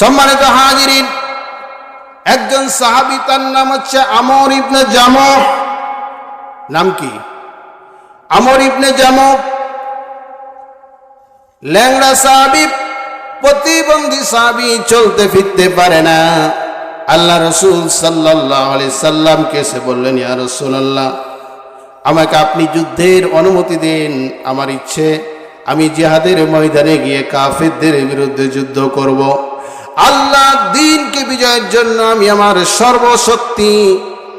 সম্মানিত হাজিরিন, একজন সাহাবী, তার নাম হচ্ছে আমর ইবনে জামুহ। নাম কি? আমর ইবনে জামুহ। ল্যাংড়া সাহাবী, প্রতিবন্ধী সাহাবী, চলতে ফিরতে পারে না। আল্লাহ রাসূল সাল্লাল্লাহু আলাইহি সাল্লামকে এসে বললেন, ইয়া রাসূলুল্লাহ, আমাকে আপনি যুদ্ধের অনুমতি দিন। আমার ইচ্ছে, আমি জিহাদের ময়দানে গিয়ে কাফেরদের বিরুদ্ধে যুদ্ধ করব। আল্লাহ দ্বীনকে বিজয়ের জন্য আমি আমার সর্বশক্তি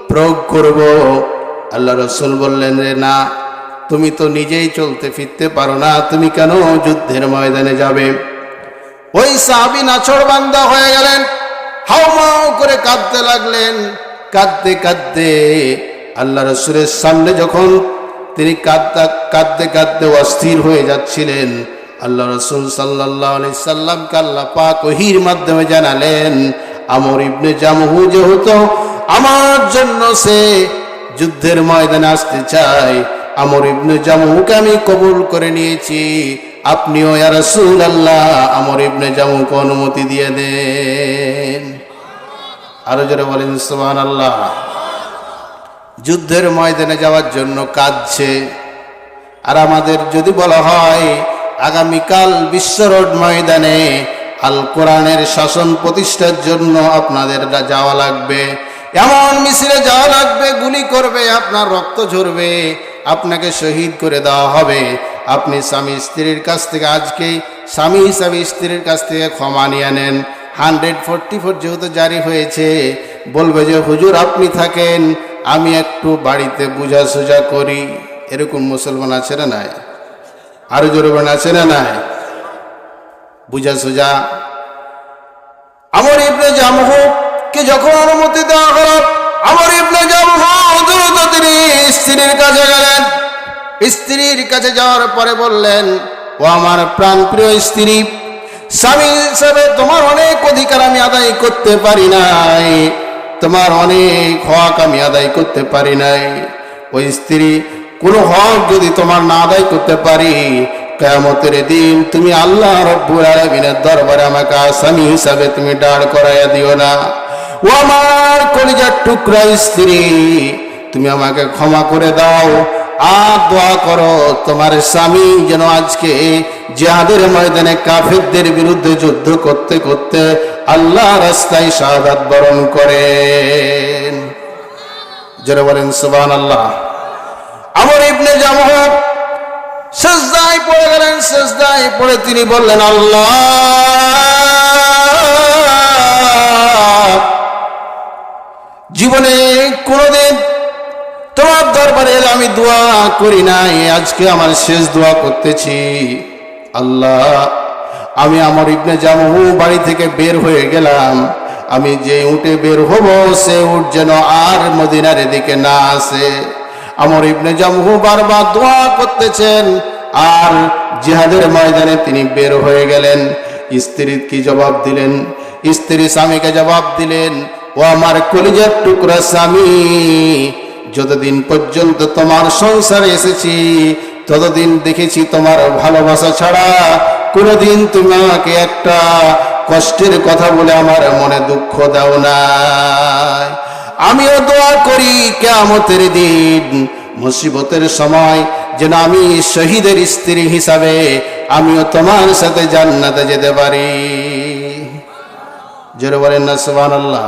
প্রয়োগ করব। আল্লাহ রাসূল বললেন, না, তুমি তো নিজেই চলতে ফিরতে পারো না, তুমি কেন যুদ্ধের ময়দানে যাবে? ওই সাহাবী নাছোড়বান্দা হয়ে গেলেন, হাউমাউ করে কাঁদতে লাগলেন। কাঁদতে কাঁদতে আল্লাহ রাসূলের সামনে যখন তিনি কাঁদতে কাঁদতে অস্থির হয়ে যাচ্ছিলেন, আল্লাহ রাসূল সাল্লাল্লাহু আলাইহি সাল্লামকে আল্লাহ পাক ওহীর মাধ্যমে জানালেন, আমর ইবনে জামুহ যেহেতু আমার জন্য সে যুদ্ধের ময়দানে আসতে চায়, আমর ইবনে জামুহকে আমি কবুল করে নিয়েছি। আপনিও ইয়া রাসূলুল্লাহ আমর ইবনে জামুহকে অনুমতি দিয়ে দেন। আরো জোরে বলেন সুবহানাল্লাহ। যুদ্ধের ময়দানে যাওয়ার জন্য কাঁদছে। আর আমাদের যদি বলা হয় আগামীকাল বিশ্ব রোড ময়দানে আল কোরআনের শাসন প্রতিষ্ঠার জন্য আপনাদের যাওয়া লাগবে, এমন মিছিলে যাওয়া লাগবে, গুলি করবে, আপনার রক্ত ঝরবে, আপনাকে শহীদ করে দেওয়া হবে। আপনি স্বামী স্ত্রীর কাছ থেকে, আজকে স্বামী হিসাবে স্ত্রীর কাছ থেকে ক্ষমা নিয়ে নেন। 144 যেহেতু জারি হয়েছে, বলবে যে হুজুর আপনি থাকেন, আমি একটু বাড়িতে বুঝাসুঝা করি। এরকম মুসলমান আছে না নাই? আরো জোরে বলেন, আছে না নাই? বুঝাসুঝা। আমর ইবনে জামুহকে যখন অনুমতি দেওয়া হলো, আমর ইবনে জামুহ দ্রুত তিনি স্ত্রীর কাছে গেলেন। স্ত্রীর কাছে যাওয়ার পরে বললেন, ও আমার প্রাণপ্রিয় স্ত্রী, স্বামী হিসেবে তোমার অনেক অধিকার আমি আদায় করতে পারি নাই, তোমার অনেক হক আমি আদায় করতে পারি নাই। ওই স্ত্রী, কোনো হক যদি তোমার না আদায় করতে পারি, কিয়ামতের দিন তুমি আল্লাহ রাব্বুল আলামিনের দরবারে আমাকে আসামি হিসাবে তুমি দাঁড় করাইয়া দিও না। ও আমার কলিজার টুকরা স্ত্রী, তুমি আমাকে ক্ষমা করে দাও। আর দোয়া করো তোমার স্বামী যেন আজকে জিহাদের ময়দানে কাফেরদের বিরুদ্ধে যুদ্ধ করতে করতে আল্লাহ রাস্তায় শাহাদাত বরণ করেন। যারা বলেন সুবহানাল্লাহ। আমর ইবনে জামুহ সিজদায় পড়ে গেলেন। সিজদায় পড়ে তিনি বললেন, আল্লাহ, জীবনে কোনোদিন তোমার দরবারে আমি দোয়া করি নাই, আজকে আমার শেষ দোয়া করতেছি। আল্লাহ, আমি আমর ইবনে জামুহ বাড়ি থেকে বের হয়ে গেলাম, আমি যে উঠে বের হব সে উঠ যেন আর মদিনার দিকে না আসে। আমর ইবনে জামুহ বারবার দোয়া করতেছেন, আর জিহাদের ময়দানে তিনি বের হয়ে গেলেন। স্ত্রী কি জবাব দিলেন? স্ত্রী স্বামীকে জবাব দিলেন, ও আমার কলিজার টুকরা স্বামী, যতদিন পর্যন্ত তোমার সংসারে এসেছি ততদিন দেখেছি তোমার ভালোবাসা ছাড়া কোনোদিন তুমি আমাকে একটা কষ্টের কথা বলে আমার মনে দুঃখ দাও না। আমিও দোয়া করি কিয়ামতের দিন মুসিবতের সময় যেন আমি শহীদের স্ত্রী হিসাবে আমিও তোমার সাথে জান্নাতে যেতে পারি। জোরে বলেন না সুবহানাল্লাহ।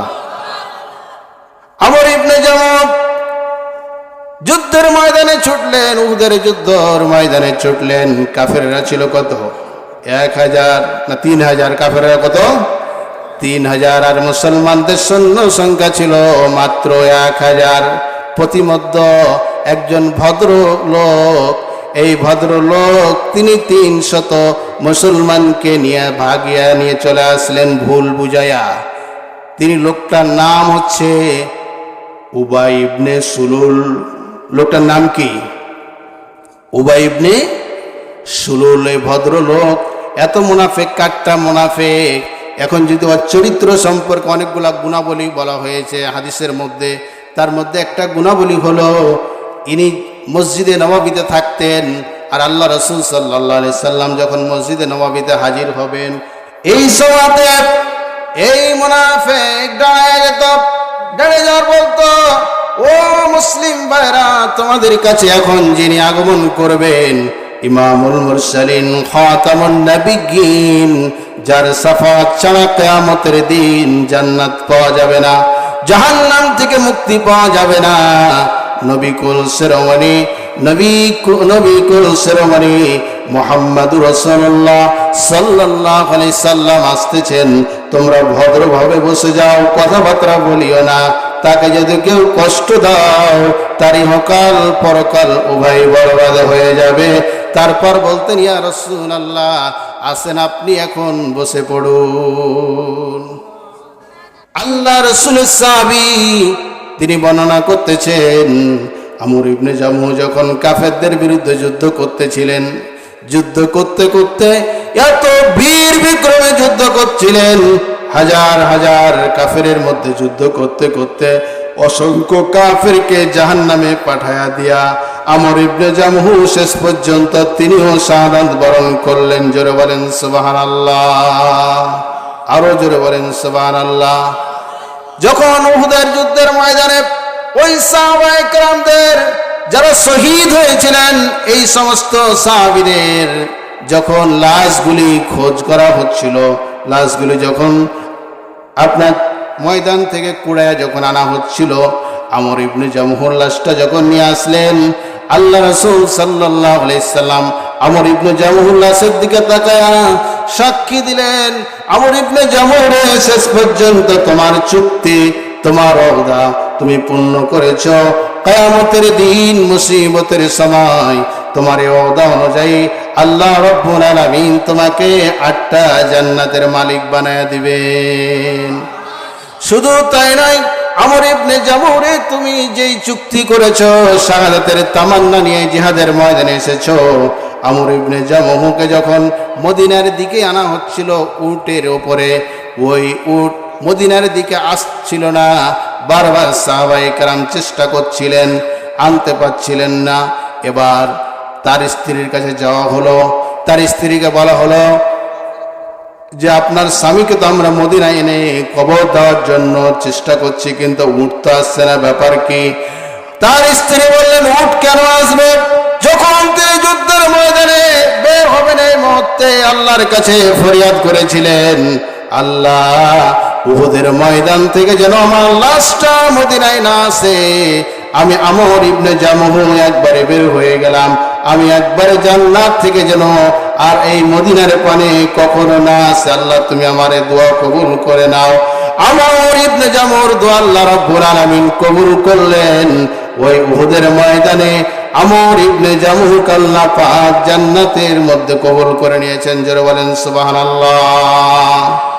আমর ইবনে জামুহ যুদ্ধের ময়দানে ছুটলেন, উহুদের যুদ্ধের ময়দানে ছুটলেন। কাফেররা ছিল কত? 1000 না 3000? কাফেররা কত? 3000। আর মুসলমানদের সৈন্য সংখ্যা ছিল মাত্র 1000। প্রতিমধ্যে একজন ভদ্রলোক, এই ভদ্রলোক তিনি 300 মুসলমানকে নিয়ে ভাগিয়া নিয়ে চলে আসলেন ভুল বুঝাইয়া। তিনি লোকটার নাম হচ্ছে উবাই ইবনে সুলুল। লোকটার নাম কি? উবাই ইবনে সুলুল। এই ভদ্রলোক এত মুনাফেক, কাট্টা মুনাফেক। এখন যদি ওর চরিত্র সম্পর্কে অনেকগুলা গুণাবলী বলা হয়েছে হাদিসের মধ্যে, তার মধ্যে একটা গুণাবলী হলো ইনি মসজিদে নববীতে থাকতেন। আর আল্লাহ রাসূল সাল্লাল্লাহু আলাইহি সাল্লাম যখন মসজিদে নববীতে হাজির হবেন, এই সময়তে মুনাফিক দাঁড়ায় যেত, দাঁড়িয়ে যাওয়ার বলতো, ও মুসলিম ভাইরা, তোমাদের কাছে এখন যিনি আগমন করবেন, ইমামুল মুরসালিন খাতামুন নবিয়্যিন, যার শাফাআত ছাড়া কিয়ামতের দিন জান্নাত পাওয়া যাবে না, জাহান্নাম থেকে মুক্তি পাওয়া যাবে না। নবিকুল শিরোমণি নবিকুল শিরোমণি মুহাম্মাদুর রাসূলুল্লাহ সাল্লাল্লাহু আলাইহি সাল্লাম আসতেছেন, তোমরা ভদ্রভাবে বসে যাও, কথাবার্তা বলিও না। তাকে যদি কেউ কষ্ট দাও, তার ইহকাল পরকাল উভয় বরবাদ হয়ে যাবে। তারপর বলতেন, ইয়া রাসূলুল্লাহ, আসেন আপনি এখন বসে পড়ুন। আল্লাহ রাসূলের সাহাবী তিনি বর্ণনা করতেছেন, আমর ইবনে জামু যখন কাফেরদের বিরুদ্ধে যুদ্ধ করতেছিলেন, যুদ্ধ করতে করতে এত বীর বিক্রমে যুদ্ধ করছিলেন, হাজার হাজার কাফেরের মধ্যে যুদ্ধ করতে করতে অসংখ্য কাফেরকে জাহান্নামে পাঠায়া দিয়া আমর ইবনে জামহু শেষ পর্যন্ত তিনিও শাহাদাত বরণ করলেন। জোরে বলেন সুবহানাল্লাহ, আরো জোরে বলেন সুবহানাল্লাহ। যখন উহুদের যুদ্ধের ময়দানে ওই সাহাবায়ে কেরামদের যারা শহীদ হয়েছিলেন, এই সমস্ত সাহাবীদের যখন লাশগুলি খোঁজ করা হচ্ছিল, লাশগুলি যখন আপনার ময়দান থেকে কুড়ায় যখন আনা হচ্ছিল, আমর ইবনে জামহুর লাশটা যখন নিয়ে আসলেন, আল্লাহ রাসূল সাল্লাল্লাহু আলাইহি সাল্লাম আমর ইবনে জামহুর লাশের দিকে তাকায়া সাক্ষী দিলেন, আমর ইবনে জামহুর, শেষ পর্যন্ত তোমার চুক্তি, তোমার ওয়াদা তুমি পূর্ণ করেছো। কিয়ামতের দিন মুসিবতের সময় তোমার ওয়াদা অনুযায়ী আল্লাহ রাব্বুল আলামিন তোমাকে 8টা জান্নাতের মালিক বানায় দিবেন। শুধু তাই নয়, আমর ইবনে জামুরে, তুমি যেই চুক্তি করেছো, শাহাদাতের তামান্না নিয়ে জিহাদের ময়দানে এসেছো, আমর ইবনে জামুকে যখন মদিনার দিকে আনা হচ্ছিল উটের ওপরে, ওই উট মদিনার দিকে আসছিল না, বারবার সাহাবায়ে কেরাম চেষ্টা করছিলেন, আনতে পারছিলেন না। এবার তার স্ত্রীর কাছে যাওয়া হলো, তার স্ত্রীকে বলা হলো যে আপনার স্বামীকে তো আমরা মদিনায় এনে কবর দেওয়ার জন্য চেষ্টা করছি, কিন্তু উট তো আসছে না, ব্যাপার কি? তার স্ত্রী বললেন, উট কেন আসবে? যখন তিনি যুদ্ধের ময়দানে বের হবেন, এই মুহূর্তে আল্লাহর কাছে ফরিয়াদ করেছিলেন, আল্লাহ, উহুদের ময়দান থেকে যেন আমার লাশটা মদিনায় না আসে। আমি আমর ইবনে জামহু একবারে বের হয়ে গেলাম, আমি একবারে জান্নাত থেকে যেন আর এই মদিনার পানে কখনো না আসে। আল্লাহ, তুমি আমার দোয়া কবুল করে নাও। আমর ইবনে জামহুর দোয়া আল্লাহ রাব্বুল আলামিন কবুল করলেন। ওই উহুদের ময়দানে আমর ইবনে জামহুকে আল্লাহ পাক জান্নাতের মধ্যে কবুল করে নিয়েছেন। জোরে বলেন সুবহানাল্লাহ।